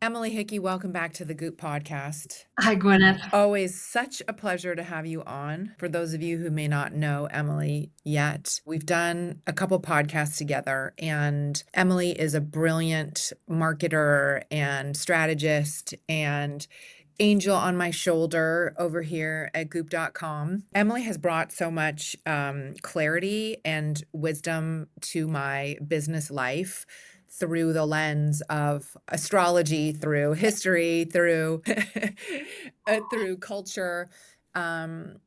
Emily Hickey, welcome back to the Goop podcast. Hi, Gwyneth. Always such a pleasure to have you on. For those of you who may not know Emily yet, we've done a couple podcasts together, and Emily is a brilliant marketer and strategist and angel on my shoulder over here at goop.com. Emily has brought so much clarity and wisdom to my business life through the lens of astrology, through history, through through culture. And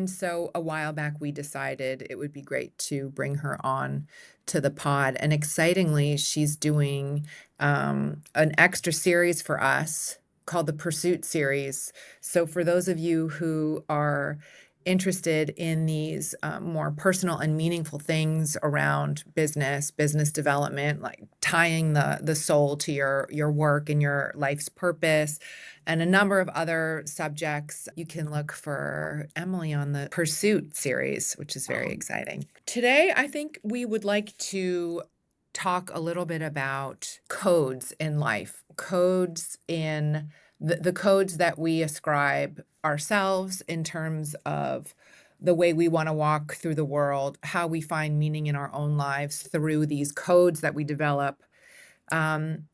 so a while back, we decided it would be great to bring her on to the pod. And excitingly, she's doing an extra series for us called the Pursuit series. So for those of you who are interested in these more personal and meaningful things around business development, like tying the soul to your work and your life's purpose, and a number of other subjects, you can look for Emily on the Pursuit series, which is very exciting. Today, I think we would like to talk a little bit about codes in life, codes in the codes that we ascribe ourselves in terms of the way we want to walk through the world, how we find meaning in our own lives through these codes that we develop. And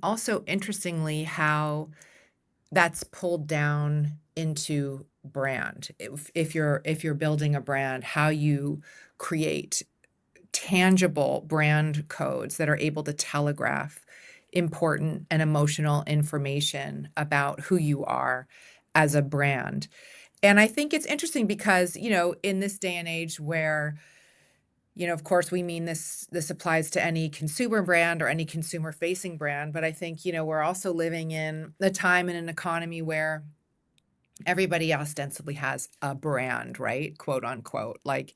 also, interestingly, how that's pulled down into brand. If you're building a brand, how you create tangible brand codes that are able to telegraph important and emotional information about who you are as a brand. And I think it's interesting because, in this day and age where, of course, we mean this applies to any consumer brand or any consumer facing brand, but I think, we're also living in a time and an economy where everybody ostensibly has a brand, right? Quote unquote. Like,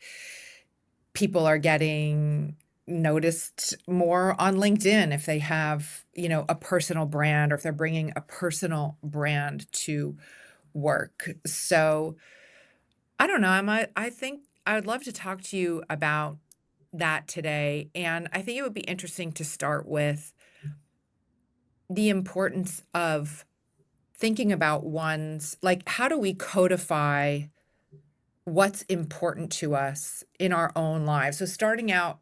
people are getting noticed more on LinkedIn if they have, a personal brand, or if they're bringing a personal brand to work. So I don't know. I think I would love to talk to you about that today. And I think it would be interesting to start with the importance of thinking about like, how do we codify what's important to us in our own lives? So starting out,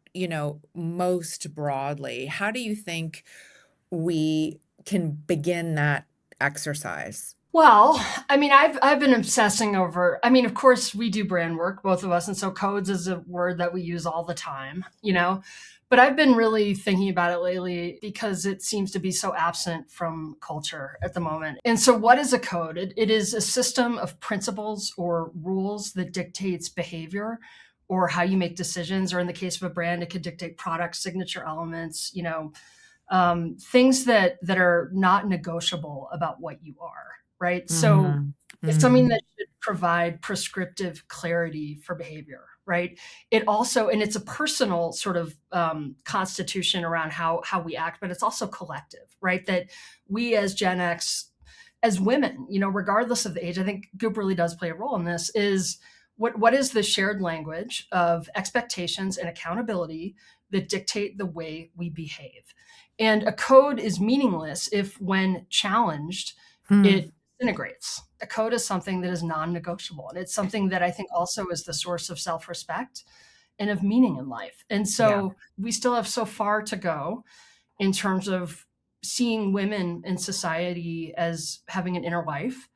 most broadly, how do you think we can begin that exercise? Well, I've been obsessing over. Of course, we do brand work, both of us, and so codes is a word that we use all the time. But I've been really thinking about it lately because it seems to be so absent from culture at the moment. And so, what is a code? It is a system of principles or rules that dictates behavior or how you make decisions. Or in the case of a brand, it could dictate product signature elements. Things that are not negotiable about what you are. Right. So Mhm. it's something Mhm. that should provide prescriptive clarity for behavior. Right. And it's a personal sort of constitution around how we act, but it's also collective. Right. That we as Gen X, as women, regardless of the age, I think Goop really does play a role in this, is what is the shared language of expectations and accountability that dictate the way we behave. And a code is meaningless if, when challenged, Hmm. it disintegrates. A code is something that is non-negotiable. And it's something that I think also is the source of self-respect and of meaning in life. And Yeah. so we still have so far to go in terms of seeing women in society as having an inner life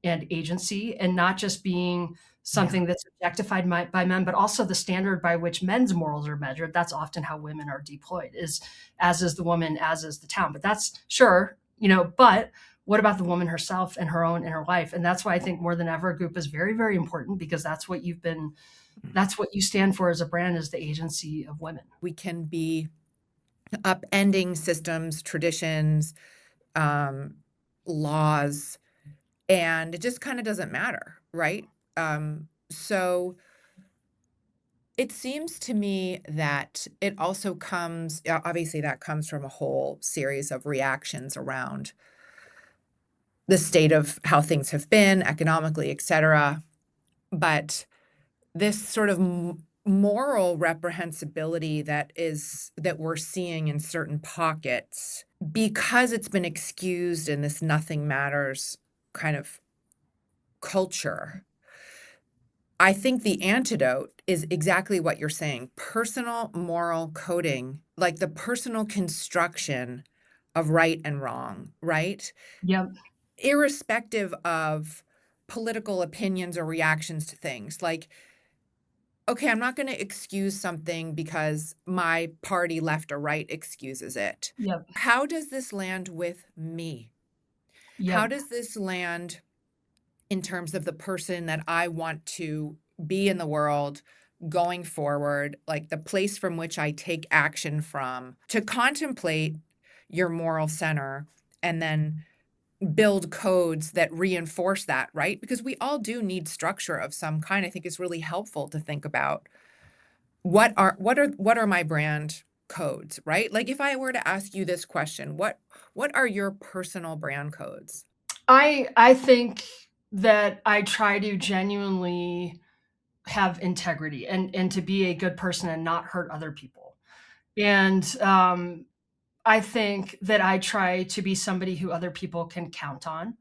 and agency, and not just being Yeah. something that's objectified by men, but also the standard by which men's morals are measured. That's often how women are deployed, is as is the woman, as is the town. But that's sure, but what about the woman herself and her own inner life? And that's why I think more than ever, Goop is very, very important, because that's what you stand for as a brand, is the agency of women. We can be upending systems, traditions, um, laws, and it just kind of doesn't matter, right? So it seems to me that it also comes, obviously, that comes from a whole series of reactions around the state of how things have been economically, et cetera. But this sort of moral reprehensibility that we're seeing in certain pockets because it's been excused in this nothing matters kind of culture. I think the antidote is exactly what you're saying, personal moral coding, like the personal construction of right and wrong, right? Yep. Irrespective of political opinions or reactions to things. Like, okay, I'm not going to excuse something because my party, left or right, excuses it. Yep. How does this land with me? How Yep. does this land in terms of the person that I want to be in the world going forward, like the place from which I take action from, to contemplate your moral center and then build codes that reinforce that, right? Because we all do need structure of some kind. I think it's really helpful to think about what are my brand codes, right? Like if I were to ask you this question, what are your personal brand codes? I think that I try to genuinely have integrity and to be a good person and not hurt other people. And I think that I try to be somebody who other people can count on.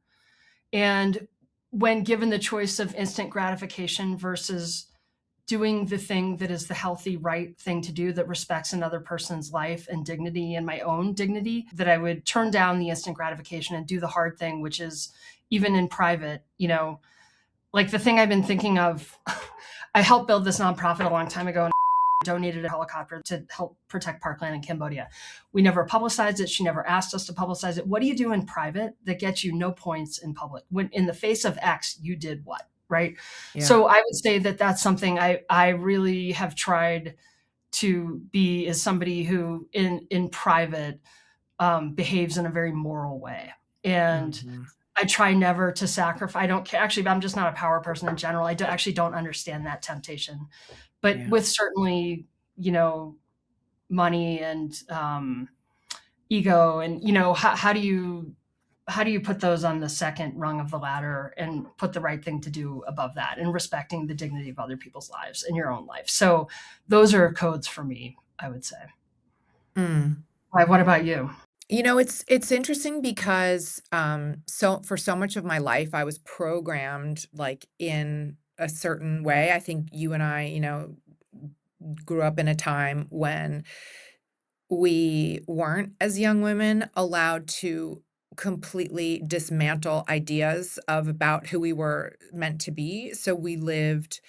And when given the choice of instant gratification versus doing the thing that is the healthy, right thing to do that respects another person's life and dignity and my own dignity, that I would turn down the instant gratification and do the hard thing, which is even in private, like the thing I've been thinking of. I helped build this nonprofit a long time ago and donated a helicopter to help protect parkland in Cambodia. We never publicized it. She never asked us to publicize it. What do you do in private that gets you no points in public? When in the face of X, you did what? Right. Yeah. So I would say that that's something I really have tried to be as somebody who in private behaves in a very moral way. And Mhm. I try never to sacrifice. I don't care. Actually, I'm just not a power person in general. Actually don't understand that temptation. But Yeah. with certainly, you know, money and ego, and how do you put those on the second rung of the ladder and put the right thing to do above that, and respecting the dignity of other people's lives and your own life. So those are codes for me, I would say. Mm. Why? What about you? It's interesting because, so for so much of my life, I was programmed, like, in a certain way. I think you and I, grew up in a time when we weren't, as young women, allowed to completely dismantle ideas of about who we were meant to be. So we lived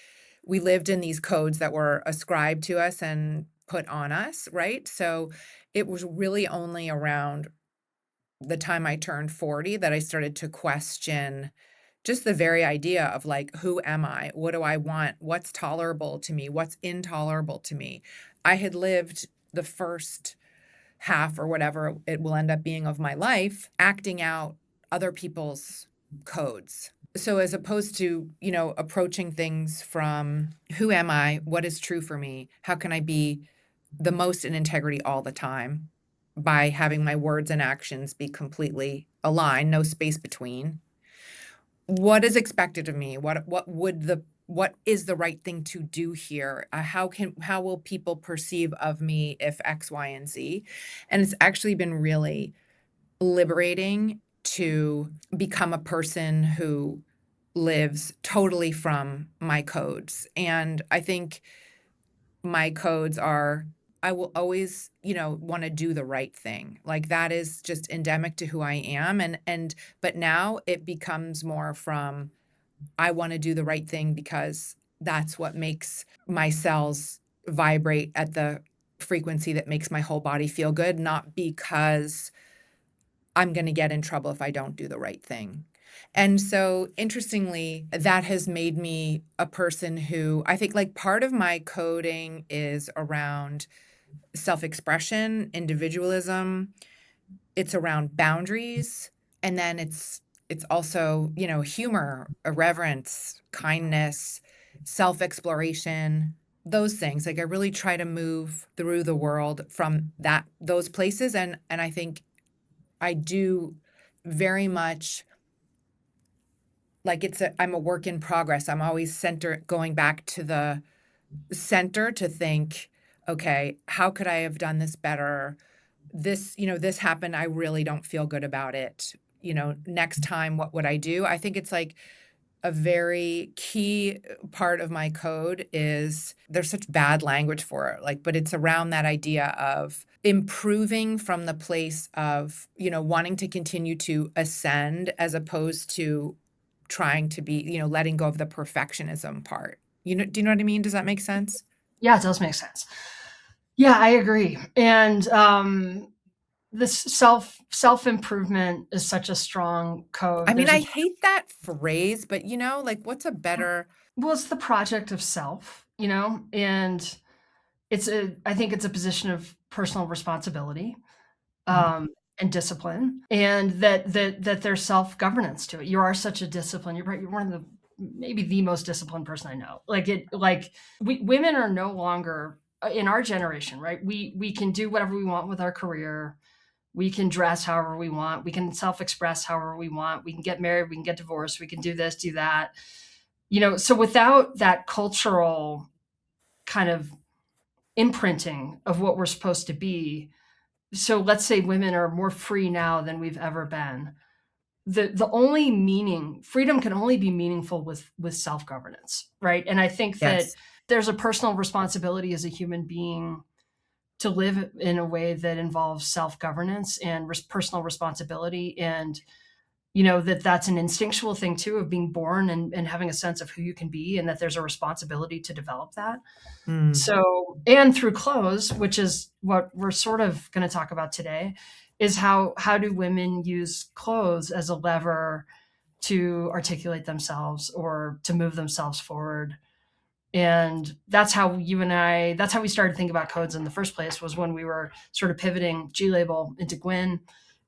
in these codes that were ascribed to us and put on us, right? So it was really only around the time I turned 40 that I started to question just the very idea of like, who am I? What do I want? What's tolerable to me? What's intolerable to me? I had lived the first half or whatever it will end up being of my life acting out other people's codes. So as opposed to, approaching things from who am I? What is true for me? How can I be the most in integrity all the time by having my words and actions be completely aligned, no space between. What is expected of me? What is the right thing to do here? How will people perceive of me if X, Y, and Z? And it's actually been really liberating to become a person who lives totally from my codes. And I think my codes are I will always, wanna do the right thing. Like, that is just endemic to who I am, and but now it becomes more from, I wanna do the right thing because that's what makes my cells vibrate at the frequency that makes my whole body feel good, not because I'm gonna get in trouble if I don't do the right thing. And so, interestingly, that has made me a person who I think, like, part of my coding is around self-expression, individualism, it's around boundaries, and then it's also, humor, irreverence, kindness, self-exploration, those things. Like, I really try to move through the world from those places, and I think I do very much like I'm a work in progress. I'm always going back to the center to think, okay, how could I have done this better? This happened. I really don't feel good about it. Next time, what would I do? I think it's like a very key part of my code is there's such bad language for it, like, but it's around that idea of improving from the place of, wanting to continue to ascend as opposed to trying to be, letting go of the perfectionism part. Do you know what I mean? Does that make sense? Yeah, it does make sense. Yeah, I agree. And this self improvement is such a strong I code. mean, There's a I hate that phrase, but like what's a better well, it's the project of self, and I think it's a position of personal responsibility, Mhm. um, and discipline, and that there's self-governance to it. You are such a discipline. You're one of the maybe the most disciplined person I know. Women are no longer in our generation, right? We can do whatever we want with our career. We can dress however we want. We can self-express however we want. We can get married. We can get divorced. We can do this, do that. So without that cultural kind of imprinting of what we're supposed to be, so let's say women are more free now than we've ever been. The only meaning freedom can only be meaningful with self-governance, right? And I think that Yes. there's a personal responsibility as a human being to live in a way that involves self-governance and personal responsibility, and that's an instinctual thing too, of being born and having a sense of who you can be, and that there's a responsibility to develop that. Mm. So, and through clothes, which is what we're sort of going to talk about today, is how do women use clothes as a lever to articulate themselves or to move themselves forward. And that's how we started thinking about codes in the first place, was when we were sort of pivoting G Label into Gwyn,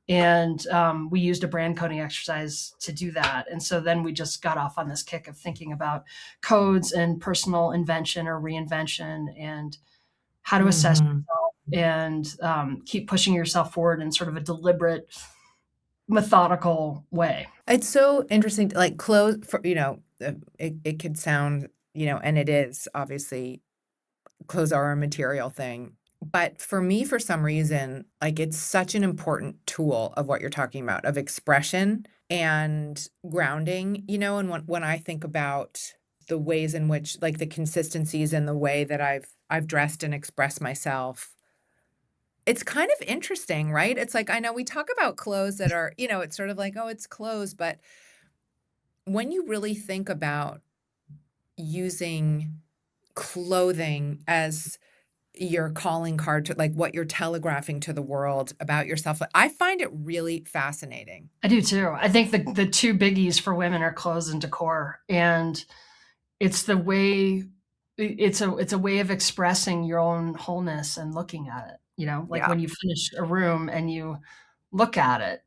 and we used a brand coding exercise to do that. And so then we just got off on this kick of thinking about codes and personal invention or reinvention, and how to assess Mhm. and keep pushing yourself forward in sort of a deliberate, methodical way. It's so interesting, like, clothes for it could sound, and it is, obviously, clothes are a material thing, but for me, for some reason, like, it's such an important tool of what you're talking about, of expression and grounding, and when I think about the ways in which like, the consistencies in the way that I've dressed and expressed myself, it's kind of interesting, right? It's like, I know we talk about clothes that are, it's sort of like, "Oh, it's clothes," but when you really think about using clothing as your calling card to like what you're telegraphing to the world about yourself, I find it really fascinating. I do too. I think the two biggies for women are clothes and decor, and it's the way it's a way of expressing your own wholeness and looking at it. Like Yeah. when you finish a room and you look at it,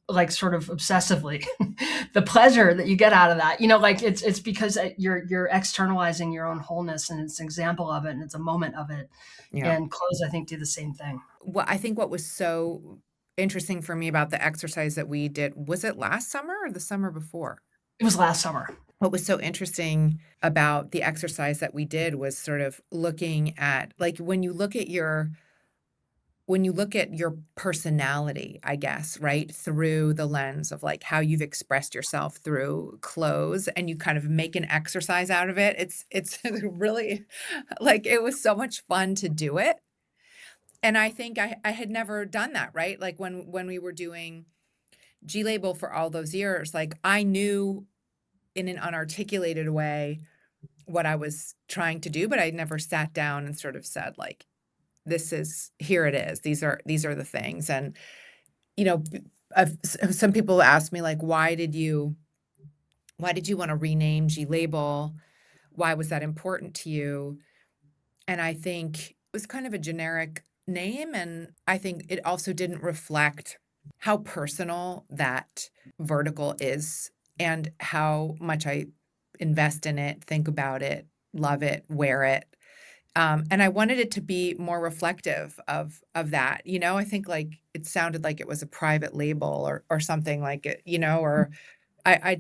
like sort of obsessively, the pleasure that you get out of that, like it's because you're externalizing your own wholeness, and it's an example of it, and it's a moment of it. Yeah. And clothes, I think, do the same thing. I think what was so interesting for me about the exercise that we did, was it last summer or the summer before? It was last summer. What was so interesting about the exercise that we did was sort of looking at like when you look at your personality, I guess, right, through the lens of like how you've expressed yourself through clothes and you kind of make an exercise out of it. It's really like it was so much fun to do it. And I think I had never done that, right? Like when we were doing G Label for all those years, like I knew in an unarticulated way what I was trying to do, but I never sat down and sort of said like, this is here it is. These are the things. And you know, b- some people ask me like, why did you want to rename G Label? Why was that important to you? And I think it was kind of a generic name, and I think it also didn't reflect how personal that vertical is and how much I invest in it, think about it, love it, wear it. And I wanted it to be more reflective of that. I think like it sounded like it was a private label or something like it, or I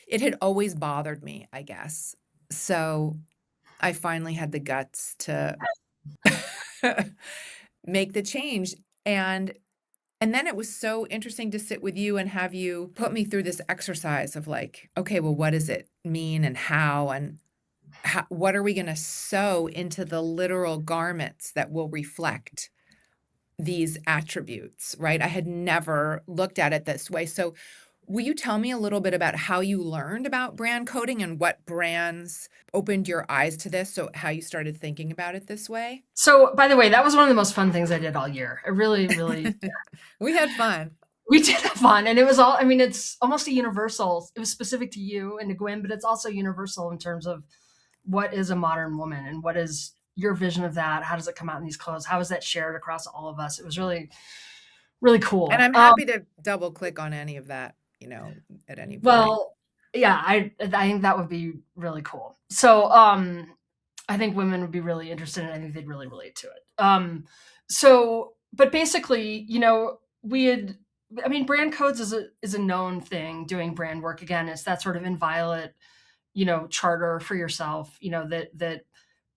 it had always bothered me, I guess. So I finally had the guts to make the change. And and then it was so interesting to sit with you and have you put me through this exercise of like, okay, well, what does it mean and how, what are we going to sew into the literal garments that will reflect these attributes, right? I had never looked at it this way. So, will you tell me a little bit about how you learned about brand coding and what brands opened your eyes to this? So, how you started thinking about it this way? So, by the way, that was one of the most fun things I did all year. I really, really, We had fun. we did have fun. And it was all, I mean, it's almost a universal, it was specific to you and to Gwen, but it's also universal in terms of what is a modern woman and what is your vision of that? How does it come out in these clothes? How is that shared across all of us? It was really, really And cool. I'm happy to double click on any of that, at any point. Well, yeah, I think that would be really cool. So, I think women would be really interested, and I think they'd really relate to it. So, but basically, we had, I mean, brand codes is a known thing. Doing brand work again, it's that sort of inviolate, charter for yourself, that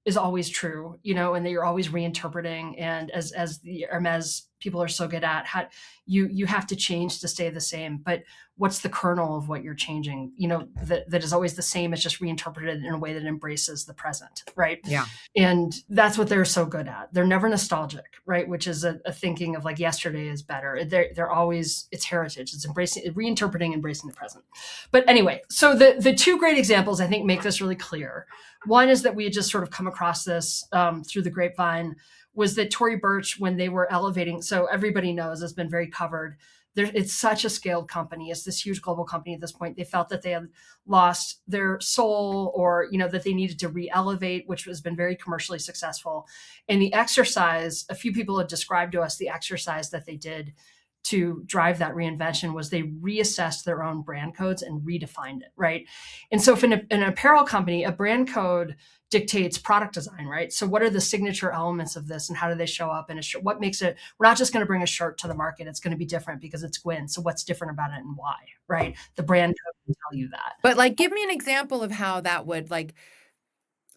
is always true, and that you're always reinterpreting. And as the Hermes people are so good at, how you have to change to stay the same. But what's the kernel of what you're changing? That is always the same. It's just reinterpreted in a way that embraces the present, right? Yeah. And that's what they're so good at. They're never nostalgic, right? Which is a thinking of like yesterday is better. They're always, it's heritage. It's embracing, reinterpreting, embracing the present. But anyway, so the two great examples I think make this really clear. One is that we had just sort of come across this through the grapevine, was that Tory Burch, when they were elevating, so everybody knows, it's been very covered. It's such a scaled company. It's this huge global company at this point. They felt that they had lost their soul, or, that they needed to re-elevate, which has been very commercially successful. And the exercise, a few people had described to us the exercise that they did to drive that reinvention was they reassessed their own brand codes and redefined it, right? And so if in an apparel company, a brand code dictates product design, right? So what are the signature elements of this and how do they show up in a shirt? What makes it, we're not just going to bring a shirt to the market. It's going to be different because it's Gwyn. So what's different about it and why, right? The brand code can tell you that. But like, give me an example of how that would like,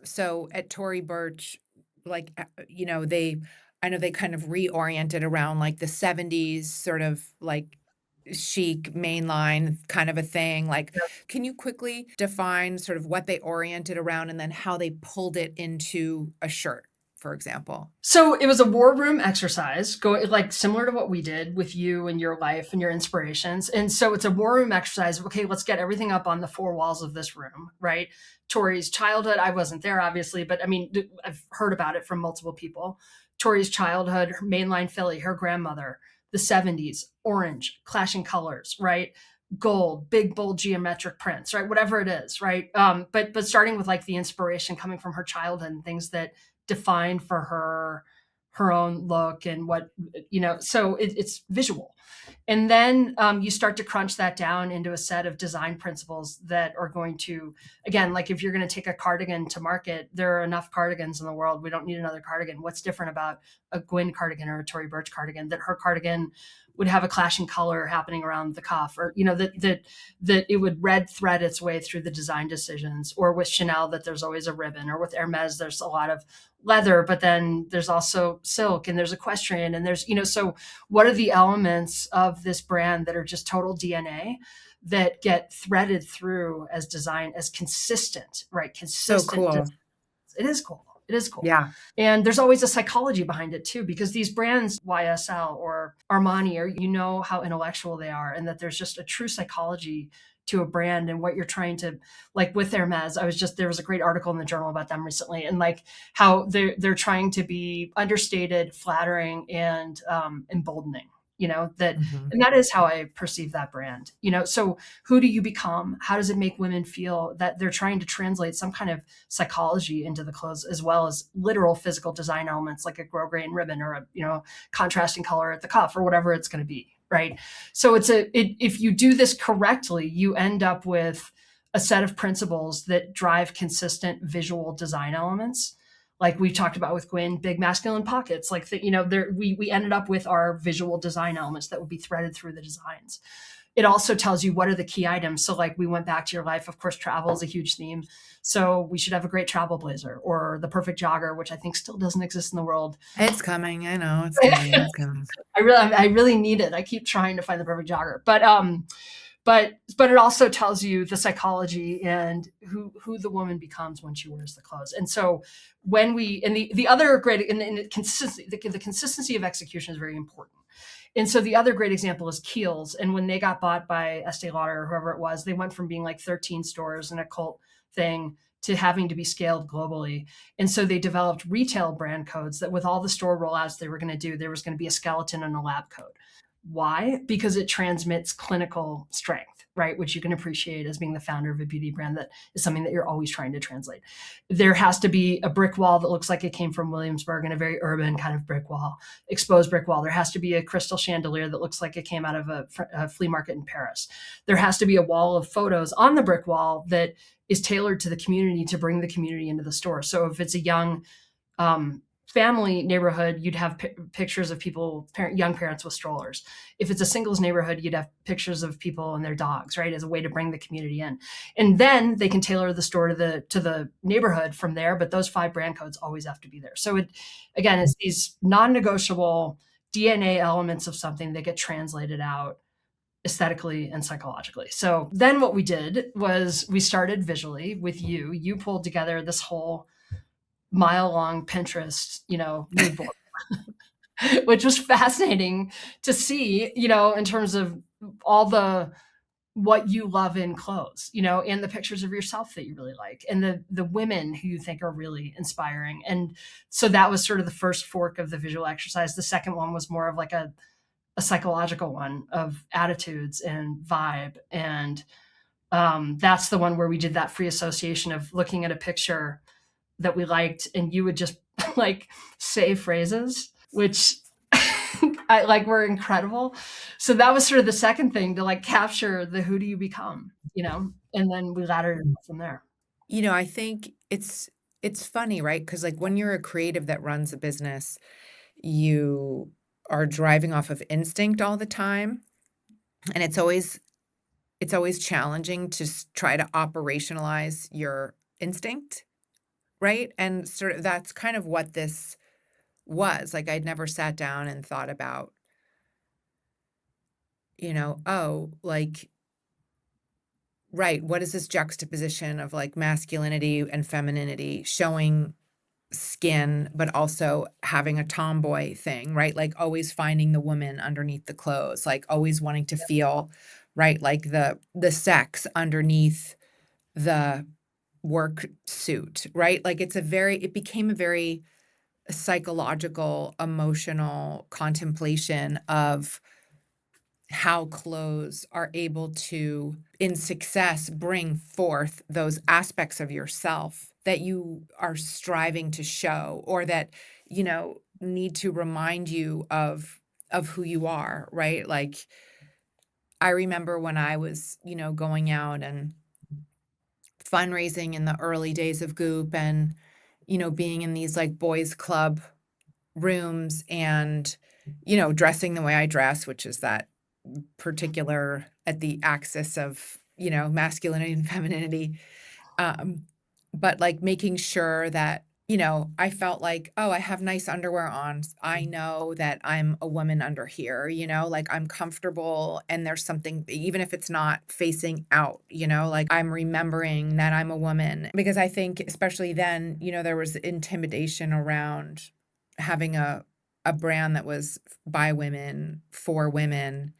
so at Tory Burch, like, I know they kind of reoriented around like the 70s sort of like chic mainline kind of a thing. Like, can you quickly define sort of what they oriented around and then how they pulled it into a shirt, for example? So it was a war room exercise, going like similar to what we did with you and your life and your inspirations. And so it's a war room exercise. Okay, let's get everything up on the four walls of this room, right? Tori's childhood. I wasn't there, obviously, but I mean, I've heard about it from multiple people. Tori's childhood, her mainline Philly, her grandmother, the 70s, orange, clashing colors, right? Gold, big, bold geometric prints, right? Whatever it is, right? But starting with like the inspiration coming from her childhood and things that defined for her own look and what, so it's visual. And then you start to crunch that down into a set of design principles that are going to, again, like if you're going to take a cardigan to market, there are enough cardigans in the world. We don't need another cardigan. What's different about a Gwyn cardigan or a Tory Burch cardigan? That her cardigan would have a clashing color happening around the cuff, or that it would red thread its way through the design decisions. Or with Chanel, that there's always a ribbon. Or with Hermes, there's a lot of leather, but then there's also silk and there's equestrian and there's, so what are the elements of this brand that are just total DNA that get threaded through as design, as consistent, right? So cool. It is cool. It is cool. Yeah. And there's always a psychology behind it too, because these brands, YSL or Armani, or how intellectual they are, and that there's just a true psychology to a brand and what you're trying to, like with Hermes. There was a great article in the journal about them recently, and like how they're trying to be understated, flattering, and emboldening. And that is how I perceive that brand. So who do you become? How does it make women feel? That they're trying to translate some kind of psychology into the clothes, as well as literal physical design elements like a grosgrain ribbon or a contrasting color at the cuff or whatever it's going to be, right? So if you do this correctly, you end up with a set of principles that drive consistent visual design elements. Like we talked about with Gwyn, big masculine pockets, like we ended up with our visual design elements that would be threaded through the designs. it also tells you what are the key items. So like we went back to your life, of course, travel is a huge theme. So we should have a great travel blazer or the perfect jogger, which I think still doesn't exist in the world. It's coming. I know it's coming. It's coming. I really need it. I keep trying to find the perfect jogger, but it also tells you the psychology and who the woman becomes when she wears the clothes. And so when we and the other great and the consistency the consistency of execution is very important. And so the other great example is Kiehl's. And when they got bought by Estee Lauder or whoever it was, they went from being like 13 stores and a cult thing to having to be scaled globally. And so they developed retail brand codes that with all the store rollouts they were going to do, there was going to be a skeleton and a lab coat. Why? Because it transmits clinical strength, right? Which you can appreciate as being the founder of a beauty brand. That is something that you're always trying to translate. There has to be a brick wall that looks like it came from Williamsburg and a very urban kind of brick wall, exposed brick wall. There has to be a crystal chandelier that looks like it came out of a flea market in Paris. There has to be a wall of photos on the brick wall that is tailored to the community to bring the community into the store. So if it's a young family neighborhood, you'd have pictures of people, young parents with strollers. If it's a singles neighborhood, you'd have pictures of people and their dogs, right, as a way to bring the community in. And then they can tailor the store to the neighborhood from there. But those 5 brand codes always have to be there. So again, it's these non-negotiable DNA elements of something that get translated out aesthetically and psychologically. So then what we did was we started visually with you. You pulled together this whole mile-long Pinterest, mood board, which was fascinating to see, in terms of all the what you love in clothes, and the pictures of yourself that you really like, and the women who you think are really inspiring. And so that was sort of the first fork of the visual exercise. The second one was more of like a psychological one of attitudes and vibe. And that's the one where we did that free association of looking at a picture that we liked, and you would just like say phrases, which I like were incredible. So that was sort of the second thing to like capture the who do you become, and then we laddered it from there. I think it's funny, right? Because like when you're a creative that runs a business, you are driving off of instinct all the time, and it's always challenging to try to operationalize your instinct, right? And sort of that's kind of what this was. Like I'd never sat down and thought about, oh, like, right, what is this juxtaposition of like masculinity and femininity showing skin, but also having a tomboy thing, right? Like always finding the woman underneath the clothes, like always wanting to feel, right, like the sex underneath the work suit, right? Like it became a very psychological, emotional contemplation of how clothes are able to, in success, bring forth those aspects of yourself that you are striving to show or that, need to remind you of who you are, right? Like I remember when I was, going out and fundraising in the early days of Goop and, being in these like boys club rooms and, dressing the way I dress, which is that particular at the axis of, masculinity and femininity. Um, but like making sure that, I felt like, oh, I have nice underwear on. I know that I'm a woman under here, like I'm comfortable and there's something, even if it's not facing out, like I'm remembering that I'm a woman. Because I think, especially then, there was intimidation around having a brand that was by women, for women,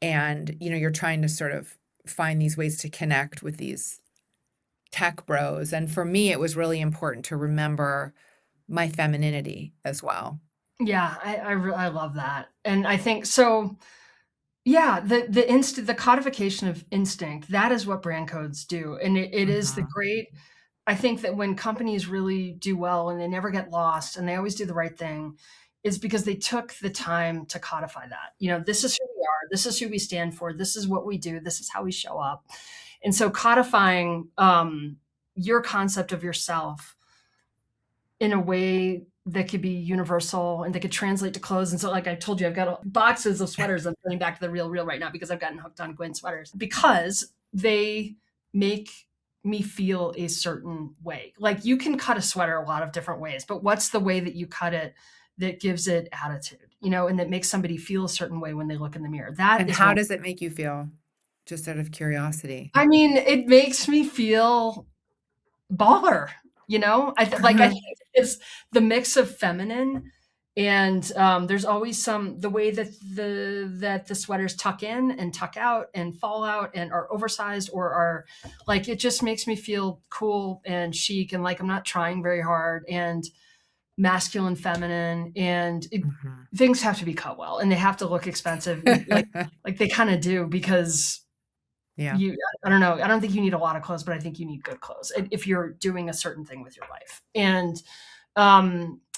and you're trying to sort of find these ways to connect with these tech bros, and for me it was really important to remember my femininity as well. Yeah, I love that, and I think so. Yeah, the codification of instinct, that is what brand codes do, and it is the Mhm. great. I think that when companies really do well and they never get lost and they always do the right thing, is because they took the time to codify that. This is who we are, this is who we stand for, this is what we do, this is how we show up. And so codifying your concept of yourself in a way that could be universal and they could translate to clothes. And so, like I told you, I've got boxes of sweaters. I'm turning back to the real right now because I've gotten hooked on Gwen sweaters because they make me feel a certain way. Like you can cut a sweater a lot of different ways, but what's the way that you cut it that gives it attitude, and that makes somebody feel a certain way when they look in the mirror? That And is how what does it make you feel? Just out of curiosity. I mean. It makes me feel baller, I think it's the mix of feminine and there's always the way that the sweaters tuck in and tuck out and fall out and are oversized or are like, it just makes me feel cool and chic and like I'm not trying very hard and masculine, feminine, and Mhm. things have to be cut well and they have to look expensive, like they kind of do because Yeah. you I don't know. I don't think you need a lot of clothes, but I think you need good clothes if you're doing a certain thing with your life. And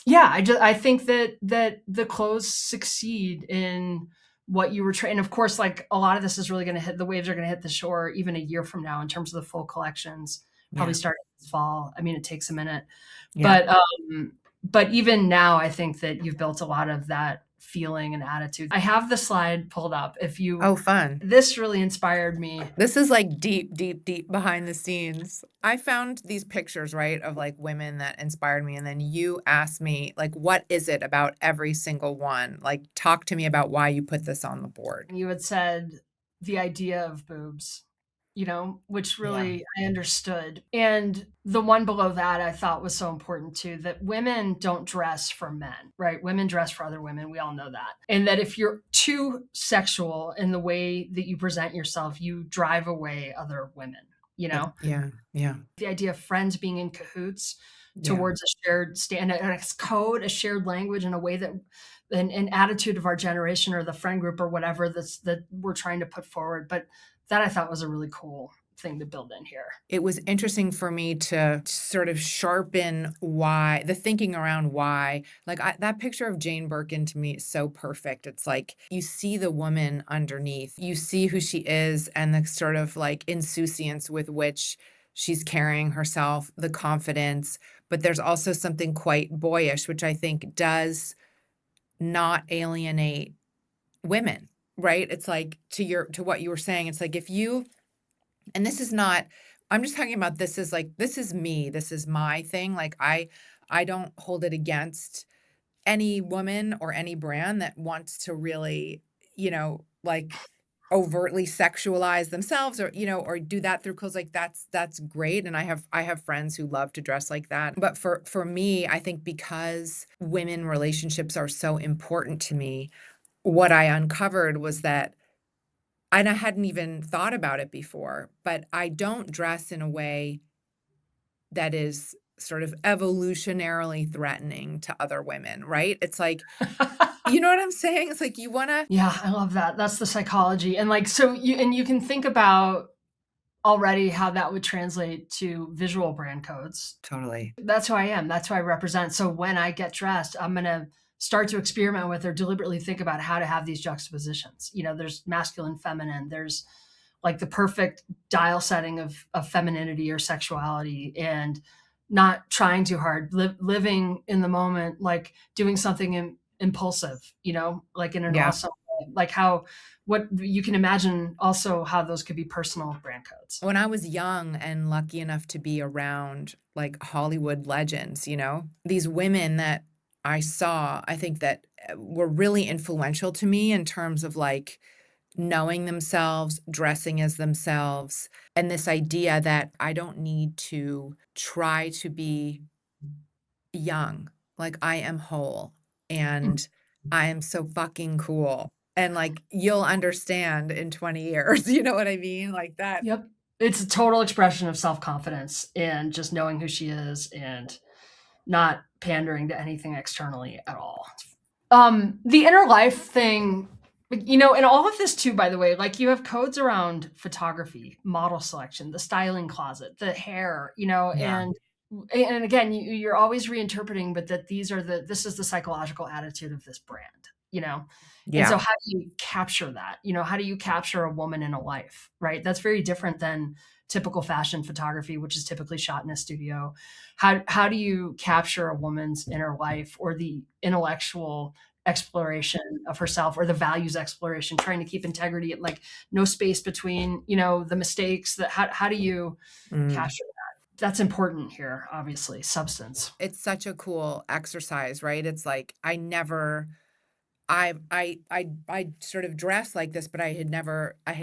yeah, I think that the clothes succeed in what you were trying. And of course, like a lot of this is really going to hit the waves are going to hit the shore even a year from now in terms of the full collections, probably Yeah. starting this fall. I mean, it takes a minute, Yeah. but even now, I think that you've built a lot of that feeling and attitude. I have the slide pulled up. Oh, fun. This really inspired me. This is like deep, deep, deep behind the scenes. I found these pictures, right, of like women that inspired me. And then you asked me, like, what is it about every single one? Like, talk to me about why you put this on the board. You had said the idea of boobs, which Yeah. really I understood. And the one below that I thought was so important too, that women don't dress for men, right? Women dress for other women. We all know that. And that if you're too sexual in the way that you present yourself, you drive away other women, Yeah. Yeah. the idea of friends being in cahoots Yeah. towards a shared a code, a shared language, in a way that an attitude of our generation or the friend group or whatever that we're trying to put forward. But that I thought was a really cool thing to build in here. It was interesting for me to sort of sharpen why the thinking around why. Like that picture of Jane Birkin to me is so perfect. It's like you see the woman underneath, you see who she is, and the sort of like insouciance with which she's carrying herself, the confidence. But there's also something quite boyish, which I think does not alienate women, right? It's like to what you were saying. It's like if you and this is not I'm just talking about this is like this is me, this is my thing, like, I don't hold it against any woman or any brand that wants to really, like, overtly sexualize themselves or, or do that through clothes, like, that's great, and I have friends who love to dress like that, but for me, I think because women relationships are so important to me, what I uncovered was that and I hadn't even thought about it before, but I don't dress in a way that is sort of evolutionarily threatening to other women, right? It's like, you know what I'm saying? It's like you wanna Yeah, I love that. That's the psychology. And like, so you can think about already how that would translate to visual brand codes. Totally. That's who I am. That's who I represent. So when I get dressed, I'm going to start to experiment with or deliberately think about how to have these juxtapositions. There's masculine, feminine, there's like the perfect dial setting of femininity or sexuality, and not trying too hard, living in the moment, like doing something impulsive, like in an Yeah. awesome way. Like how, what you can imagine also how those could be personal brand codes. When I was young and lucky enough to be around, like, Hollywood legends, these women that I saw, I think that, were really influential to me in terms of, like, knowing themselves, dressing as themselves, and this idea that I don't need to try to be young. Like, I am whole, and I am so fucking cool, and, like, you'll understand in 20 years, you know what I mean? Like, that Yep. It's a total expression of self-confidence and just knowing who she is and not pandering to anything externally at all. The inner life thing, and all of this too, by the way, like you have codes around photography, model selection, the styling closet, the hair, Yeah. and again, you're always reinterpreting, but that this is the psychological attitude of this brand. you know? And so Yeah. how do you capture that? How do you capture a woman in a life, right? That's very different than typical fashion photography, which is typically shot in a studio. How do you capture a woman's inner life or the intellectual exploration of herself or the values exploration, trying to keep integrity, like no space between, the mistakes that how do you Mm. capture that? That's important here, obviously, substance. It's such a cool exercise, right? It's like I sort of dressed like this, but I had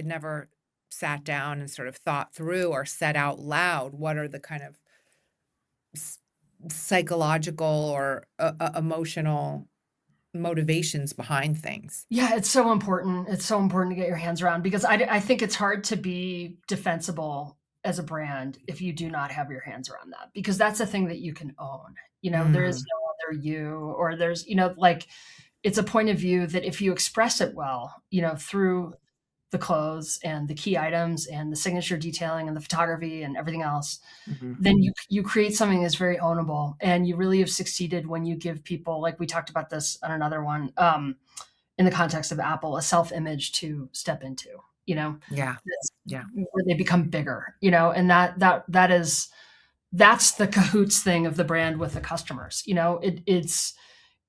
never sat down and sort of thought through or said out loud what are the kind of s psychological or emotional motivations behind things. Yeah, it's so important. It's so important to get your hands around because I think it's hard to be defensible as a brand if you do not have your hands around that because that's a thing that you can own. There is Mm, no other you, or there's, like it's a point of view that if you express it well, through the clothes and the key items and the signature detailing and the photography and everything else, mhm. then you create something that's very ownable, and you really have succeeded when you give people, like we talked about this on another one, in the context of Apple, a self-image to step into, Yeah, that's yeah, where they become bigger, and that's the cahoots thing of the brand with the customers.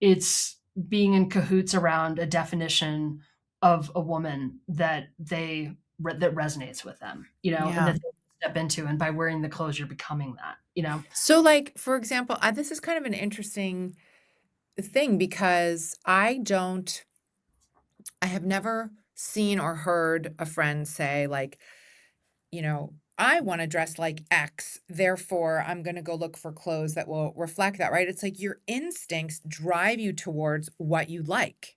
It's being in cahoots around a definition of a woman that resonates with them, and yeah. that they step into, and by wearing the clothes, you're becoming that. So, like, for example, this is kind of an interesting thing because I have never seen or heard a friend say, like, I want to dress like X, therefore I'm going to go look for clothes that will reflect that, right? It's like your instincts drive you towards what you like.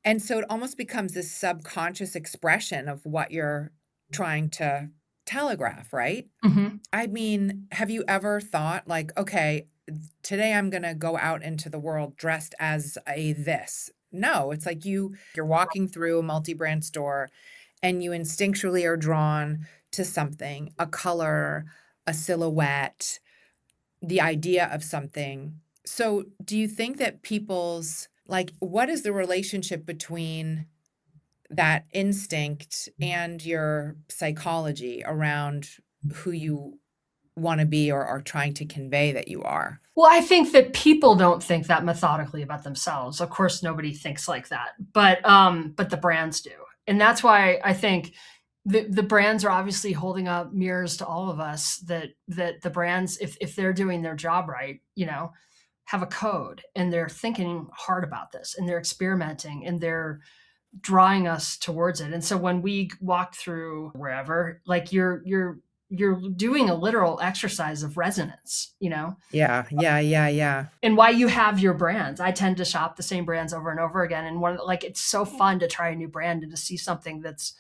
And so it almost becomes this subconscious expression of what you're trying to telegraph, right? Mhm. I mean, have you ever thought like, okay, today I'm going to go out into the world dressed as a this? No, it's like you're walking through a multi-brand store and you instinctually are drawn to something, a color, a silhouette, the idea of something. So, do you think that what is the relationship between that instinct and your psychology around who you wanna be or are trying to convey that you are? Well, I think that people don't think that methodically about themselves. Of course, nobody thinks like that, but the brands do, and that's why I think the brands are obviously holding up mirrors to all of us, that the brands, if they're doing their job right, have a code, and they're thinking hard about this, and they're experimenting, and they're drawing us towards it. And so when we walk through wherever, like you're doing a literal exercise of resonance, Yeah, yeah, yeah, yeah. and why you have your brands. I tend to shop the same brands over and over again. And like, it's so fun to try a new brand and to see something that's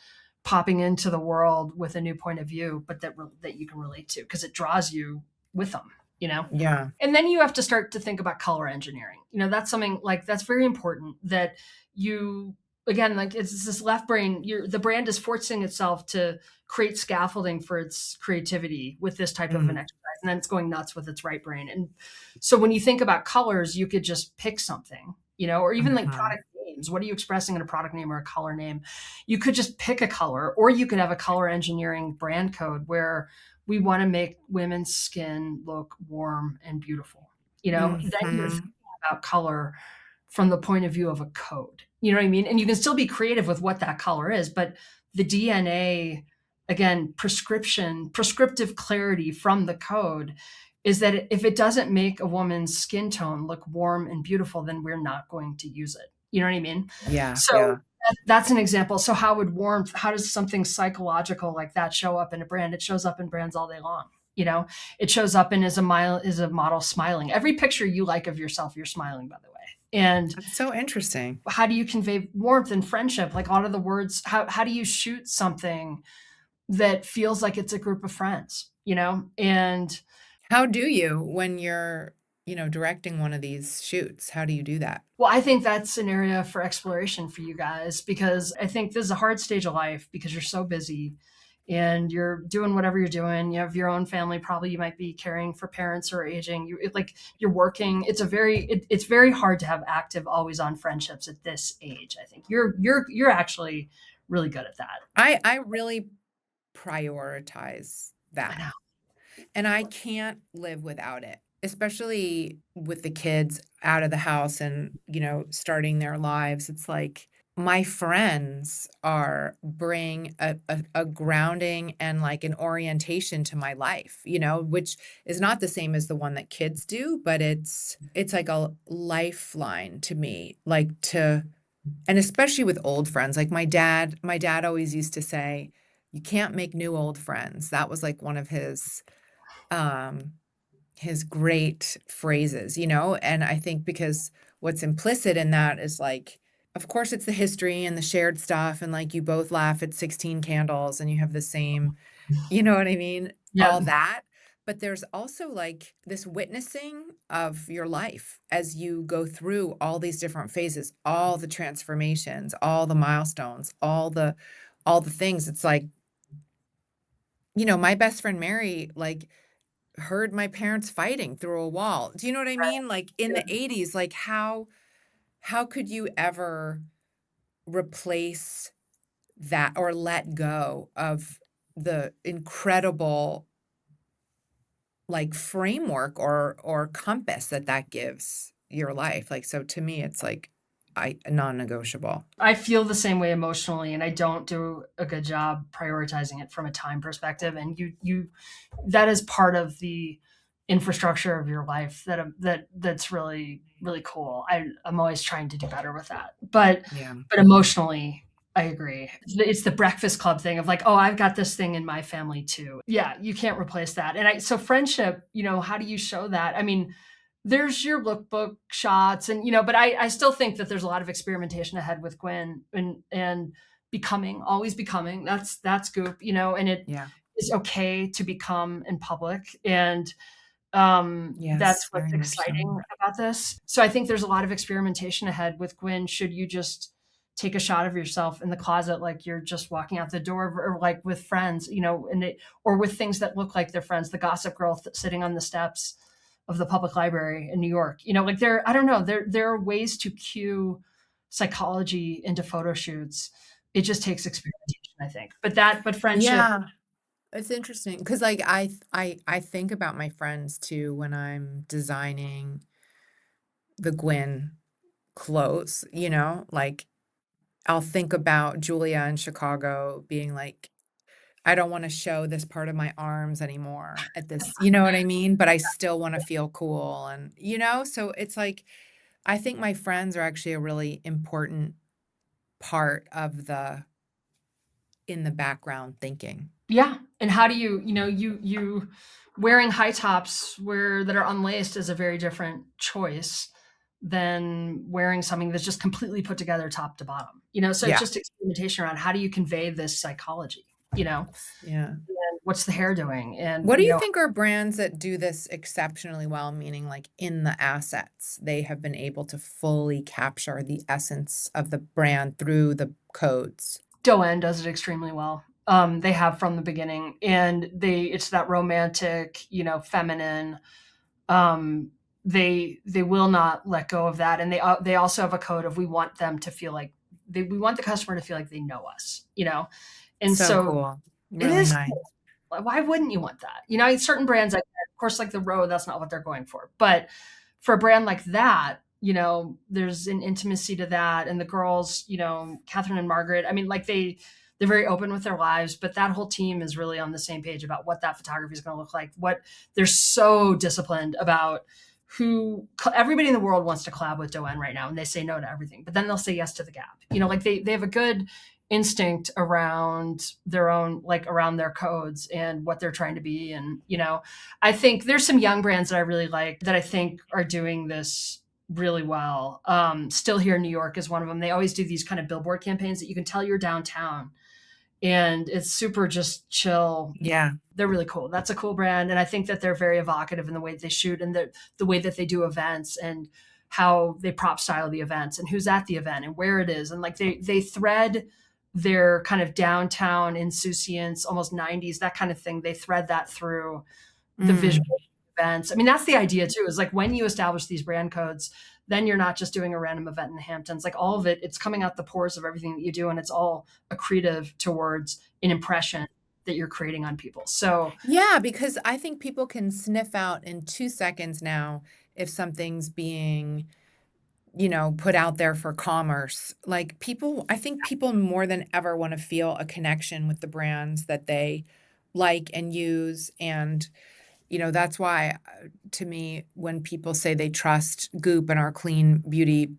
popping into the world with a new point of view, but that you can relate to because it draws you with them. Yeah. And then you have to start to think about color engineering. That's something like that's very important that you, again, like it's this left brain, the brand is forcing itself to create scaffolding for its creativity with this type of an Mhm, exercise. And then it's going nuts with its right brain. And so when you think about colors, you could just pick something, or even like mhm. product names. What are you expressing in a product name or a color name? You could just pick a color, or you could have a color engineering brand code where we want to make women's skin look warm and beautiful. Then you're thinking Mhm. about color from the point of view of a code. You know what I mean? And you can still be creative with what that color is, but the DNA, again, prescriptive clarity from the code is that if it doesn't make a woman's skin tone look warm and beautiful, then we're not going to use it. You know what I mean? Yeah, So yeah. that's an example. So how does something psychological like that show up in a brand? It shows up in brands all day long. It shows up in as a model smiling. Every picture you like of yourself, you're smiling, by the way. And That's so interesting. how do you convey warmth and friendship? Like all of the words, how do you shoot something that feels like it's a group of friends, And How do you when you're, directing one of these shoots? How do you do that? well, I think that's an area for exploration for you guys because I think this is a hard stage of life because you're so busy and you're doing whatever you're doing. You have your own family, probably you might be caring for parents who are aging. Like you're working. It's very hard to have active, always on friendships at this age. I think you're actually really good at that. I really prioritize I that. know. And I can't live without it, especially with the kids out of the house and, starting their lives. It's like my friends are bring a grounding and like an orientation to my life, which is not the same as the one that kids do, but it's like a lifeline to me, like to and especially with old friends. Like my dad always used to say, you can't make new old friends. That was like one of um, his great phrases, and I think because what's implicit in that is like, of course, it's the history and the shared stuff, and like you both laugh at 16 candles and you have the same, you know what I mean? Yeah. All that. But there's also like this witnessing of your life as you go through all these different phases, all the transformations, all the milestones, all the things. It's like, my best friend Mary, like heard my parents fighting through a wall. Do you know what I mean? Like in the Yeah. 80s, like how could you ever replace that or let go of the incredible like framework or compass that gives your life? Like so to me it's like I non-negotiable. I feel the same way emotionally, and I don't do a good job prioritizing it from a time perspective. And that is part of the infrastructure of your life that's really really cool. I'm always trying to do better with that, Yeah. but emotionally, I agree. It's the Breakfast Club thing of like, oh, I've got this thing in my family too. Yeah, you can't replace that. So friendship, how do you show that? I mean, there's your lookbook shots and but I still think that there's a lot of experimentation ahead with Gwen and becoming, always becoming. That's goop, and it Yeah. is okay to become in public. And that's Yes, what's very much so. exciting about this. So I think there's a lot of experimentation ahead with Gwen. Should you just take a shot of yourself in the closet like you're just walking out the door, or like with friends, or with things that look like they're friends, the gossip girl sitting on the steps of the public library in New York. Like I don't know, there are ways to cue psychology into photo shoots. It just takes experimentation, I think. But friendship. Yeah. It's interesting because like I think about my friends too when I'm designing the Gwen clothes, like I'll think about Julia in Chicago being like, I don't want to show this part of my arms anymore at this, you know what I mean? But I still want to feel cool. And, so it's like, I think my friends are actually a really important part of in the background thinking. Yeah. And how do you wearing high tops that are unlaced is a very different choice than wearing something that's just completely put together top to bottom. So it's Yeah. just experimentation around how do you convey this psychology, Yeah. and what's the hair doing? And What do you think are brands that do this exceptionally well, meaning like in the assets, they have been able to fully capture the essence of the brand through the codes? Doen does it extremely well. They have from the beginning, and it's that romantic, feminine. Um, they will not let go of that, and they also have a code of we want them to feel like we want the customer to feel like they know us, and So so cool. it Really is nice. cool. Why wouldn't you want that? Certain brands, like of course, like the Row, that's not what they're going for, but for a brand like that, there's an intimacy to that, and the girls, Catherine and Margaret. I mean, like they're very open with their lives, but that whole team is really on the same page about what that photography is going to look like. What they're so disciplined about who everybody in the world wants to collab with Doen right now, and they say no to everything, but then they'll say yes to the Gap. Like they have a good instinct around their own, like around their codes and what they're trying to be. And I think there's some young brands that I really like that I think are doing this really well. Still Here in New York is one of them. They always do these kind of billboard campaigns that you can tell you're downtown, and it's super just chill. Yeah. They're really cool. That's a cool brand, and I think that they're very evocative in the way they shoot, and the way that they do events, and how they prop style the events, and who's at the event and where it is, and like they thread their kind of downtown insouciance, almost 90s, that kind of thing. They thread that through the Mm. visual events. I mean, that's the idea too, is like when you establish these brand codes, then you're not just doing a random event in the Hamptons. Like all of it, it's coming out the pores of everything that you do, and it's all accretive towards an impression that you're creating on people. So Yeah, because I think people can sniff out in 2 seconds now if something's being, put out there for commerce. Like I think people more than ever want to feel a connection with the brands that they like and use. And, that's why to me, when people say they trust Goop and our clean beauty,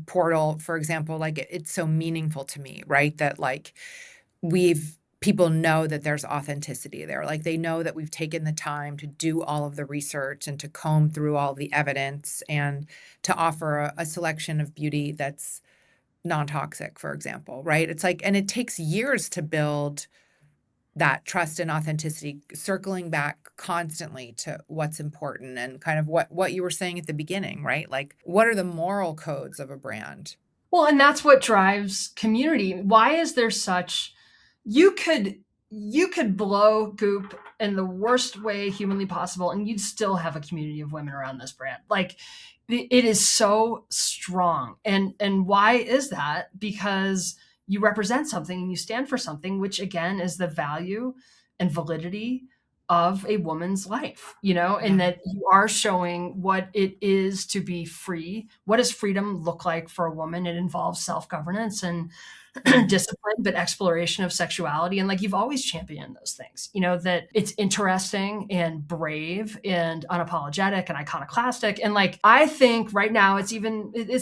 portal, for example, like it's so meaningful to me, right? That like people know that there's authenticity there. Like they know that we've taken the time to do all of the research and to comb through all the evidence and to offer a selection of beauty that's non-toxic, for example, right? It's like, and it takes years to build that trust and authenticity, circling back constantly to what's important and kind of what you were saying at the beginning, right? Like what are the moral codes of a brand? well, and that's what drives community. Why is there such you could you could blow Goop in the worst way humanly possible and you'd still have a community of women around this brand. Like it is so strong. And why is that? Because you represent something and you stand for something, which again is the value and validity of a woman's life, and Yeah. that you are showing what it is to be free. What does freedom look like for a woman? It involves self-governance and Mm. discipline, but exploration of sexuality. And like you've always championed those things, that it's interesting and brave and unapologetic and iconoclastic. And like I think right now it's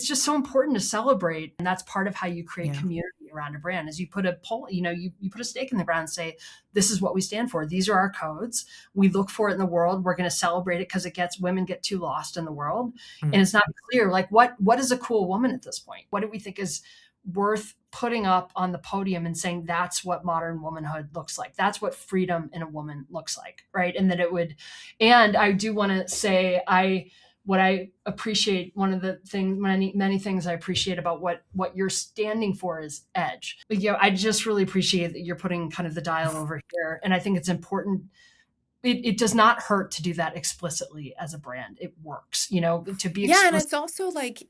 just so important to celebrate. And that's part of how you create Yeah. community around a brand is you put a poll, you put a stake in the ground and say, this is what we stand for. These are our codes. We look for it in the world. We're going to celebrate it because women get too lost in the world. And Mm. it's not clear, like what is a cool woman at this point? What do we think is worth putting up on the podium and saying that's what modern womanhood looks like, that's what freedom in a woman looks like, right? And that it would, and I do want to say what I appreciate, one of the things, many things I appreciate about what you're standing for is edge. But, I just really appreciate that you're putting kind of the dial over here, and I think it's important. It does not hurt to do that explicitly as a brand. It works, to be Yeah, and explicit. it's also like,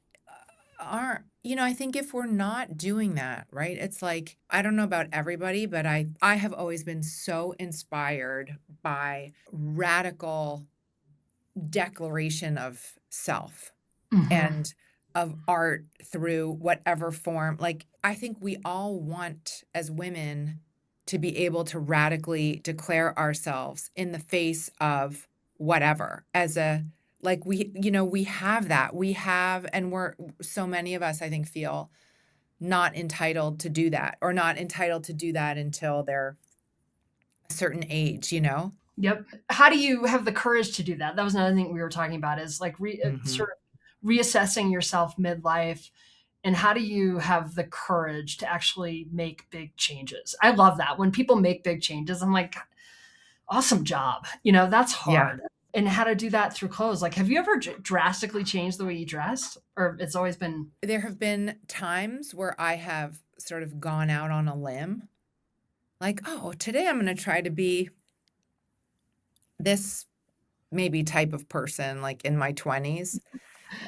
I think if we're not doing that, right? It's like, I don't know about everybody, but I have always been so inspired by radical declaration of self Mhm. and of art through whatever form. Like, I think we all want as women to be able to radically declare ourselves in the face of whatever as a like we have that. We have and we're so many of us I think feel not entitled to do that or not entitled to do that until they're a certain age. Yep. How do you have the courage to do that? That was another thing we were talking about is like Mhm. sort of reassessing yourself midlife. And how do you have the courage to actually make big changes? I love that. When people make big changes, I'm like, awesome job. That's Yeah. hard. And how to do that through clothes. Like, have you ever drastically changed the way you dressed? Or it's always been, There have been times where I have sort of gone out on a limb, like, "Oh, today I'm gonna try to be this maybe type of person, like, in my 20s,"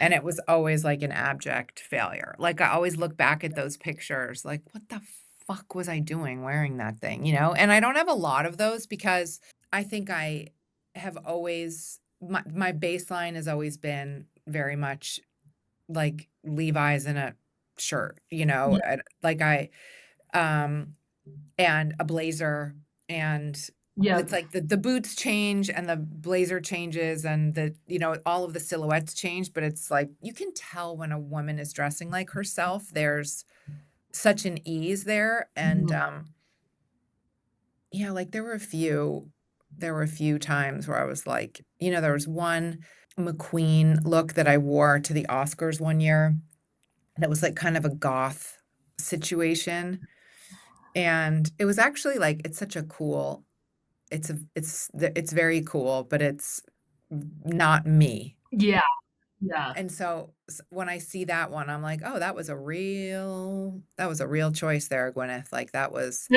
and it was always, like, an abject failure. Like, I always look back at those pictures, like, "What the fuck was I doing wearing that thing?" And I don't have a lot of those because I think I have always my baseline has always been very much, like, Levi's and a shirt, yeah, and, like, um and a blazer, and yeah, it's like the boots change and the blazer changes and all of the silhouettes change, but it's like you can tell when a woman is dressing like herself. There's such an ease there, and, mhm, yeah, like, there were a few times where I was like there was one McQueen look that I wore to the Oscars one year that was, like, kind of a goth situation, and it was actually, like it's such a cool it's very cool, but it's not me. yeah. Yeah. And so when I see that one, I'm like, oh, that was a real choice there, Gwyneth. Like that was,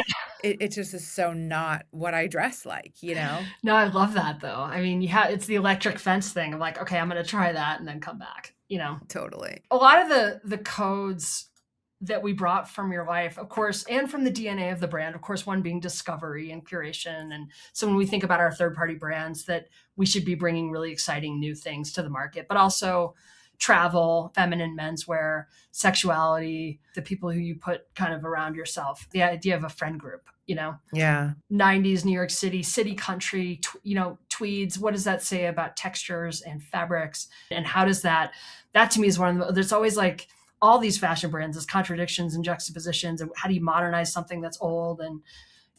it just is so not what I dress like, you know? No, I love that though. I mean, you have it's the electric fence thing of like, okay, I'm going to try that and then come back, you know. Totally. A lot of the codes that we brought from your life, of course, and from the DNA of the brand, of course, one being discovery and curation. And so when we think about our third party brands, that we should be bringing really exciting new things to the market, but also travel, feminine menswear, sexuality, the people who you put kind of around yourself, the idea of a friend group, you know, Yeah. 90s New York City, city country, you know, tweeds. What does that say about textures and fabrics? And how does that to me is one of the, there's always like all these fashion brands as contradictions and juxtapositions. And how do you modernize something that's old? And,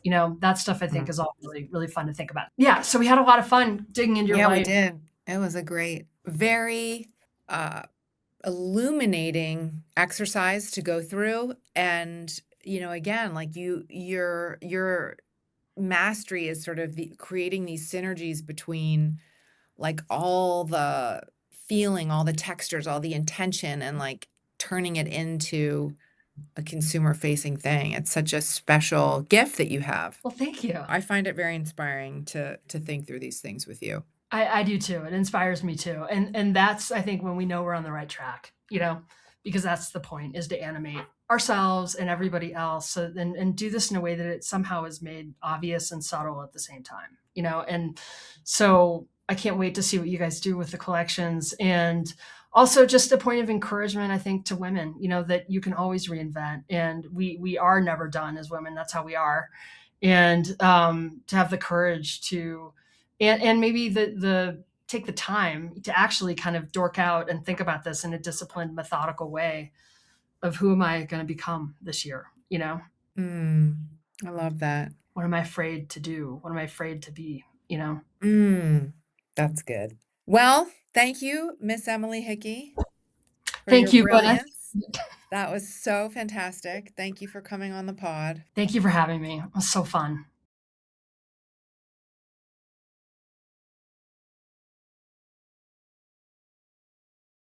you know, that stuff I think Mm. is all really, really fun to think about. Yeah. So we had a lot of fun digging into your Yeah, we life. did. It was a great, very uh, illuminating exercise to go through. And, again, like your mastery is sort of creating these synergies between like all the feeling, all the textures, all the intention, and like turning it into a consumer facing thing. It's such a special gift that you have. Well, thank you. I find it very inspiring to think through these things with you. I do too. It inspires me too. And that's, I think, when we know we're on the right track, you know, because that's the point, is to animate ourselves and everybody else, so, and do this in a way that it somehow is made obvious and subtle at the same time, you know. And so I can't wait to see what you guys do with the collections. And also just a point of encouragement, I think, to women, you know, that you can always reinvent, and we are never done as women. That's how we are. And to have the courage to, and maybe the take the time to actually kind of dork out and think about this in a disciplined, methodical way of who am I going to become this year? You know, Mm, I love that. what am I afraid to do? What am I afraid to be? You know, Mm, that's good. Well, thank you, Miss Emily Hickey, for your thank you, Gwyneth. brilliance. That was so fantastic. Thank you for coming on the pod. Thank you for having me. It was so fun.